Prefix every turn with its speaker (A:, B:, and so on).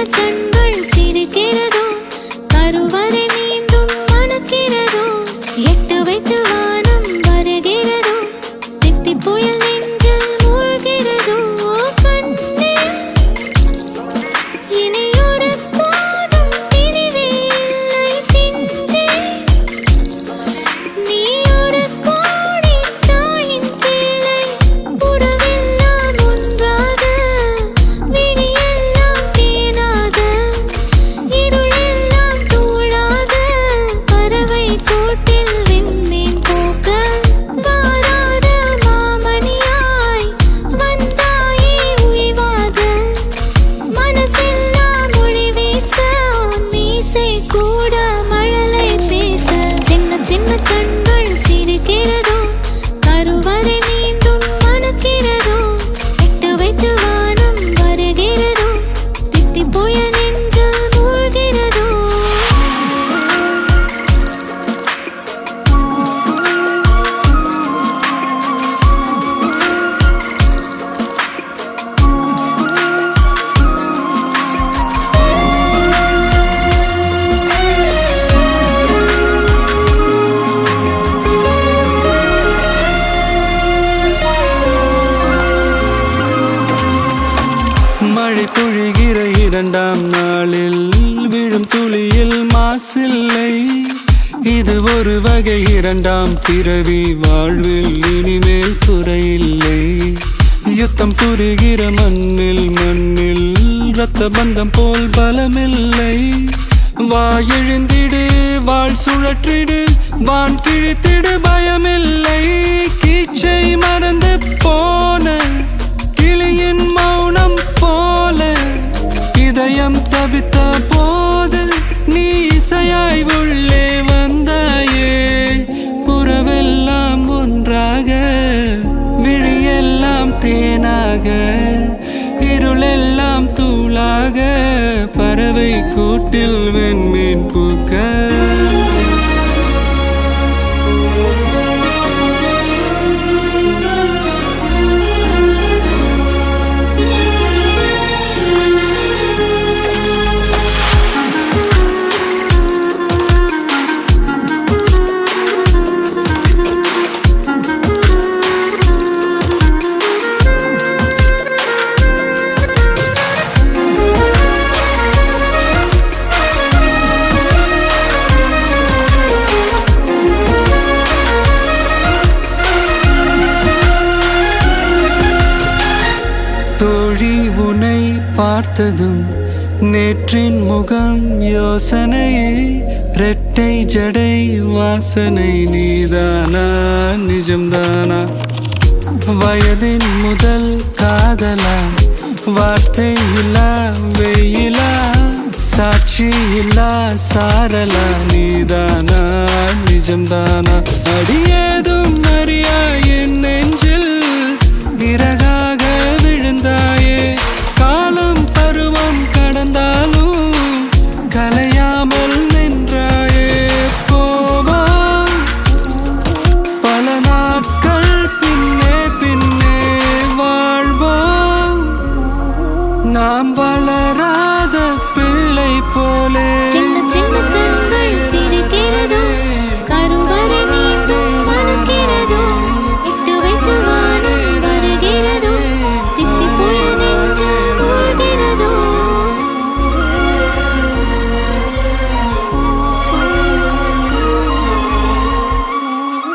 A: கண்கள் சிரிக்கிறதோ கருவறை மீண்டும் மணக்கிறதோ எட்டு வைத்து வானம் வருகிறதோ தித்தி புயல் நெஞ்சில் மூழ்கிறதோ கண்ணே இனியொரு போதும் பிரிவே இல்லை தின்றே நீ ஒரு கோடி தாயின் பிள்ளை உறவெல்லாம் ஒன்றாக விழியெல்லாம் தேனாக இருளெல்லாம் தூளாக பறவை கூட்டில் விண்மீன் போக்க வாராத மாமணியாய் வந்தாயே உய்வாக மனசெல்லாம் மொழி வீச மீசை கூட மழலை பேச சின்ன சின்ன கண்கள் சிரிக்கிறதோ கருவறை மீண்டும் மணக்கிறதோ எட்டு வைத்து வானம் வருகிறதோ தித்தி புயல் நெஞ்சில் மூழ்கிறதோ
B: மழை பொழிகிற இரண்டாம் நாளில் விழும் துளியில் மாசில்லை இது ஒரு வகை இரண்டாம் பிறவி வாழ்வில் இனிமேல் குறையில்லை யுத்தம் புரிகிற மண்ணில் இரத்த பந்தம் போல் பலமில்லை வா எழுந்திடு வாழ் சுழற்றிடு வான் கிழித்திடு பயமில்லை கீச்சை மறந்து போன கிளியின் மௌனம் போல இதயம் தவித்த போது நீ இசையாய் உள்ளே வந்தாயே உறவெல்லாம் ஒன்றாக விழியெல்லாம் தேனாக இருளெல்லாம் தூளாக பறவை கூட்டில் வெண்மீன் பூக்க தோழி உன்னை பார்த்ததும் நேற்றின் முகம் யோசனையே ரெட்டை ஜடை வாசனை நீதானா நிஜம்தானா வயதின் முதல் காதலா வார்த்தை இல்லா வெயிலா சாட்சி இல்லா சாரலா நீதானா நிஜம்தானா அடியேதும் அறியா என் நெஞ்சில் இறகாக விழுந்தாயே காலம் பருவம் கடந்தாலும் கலை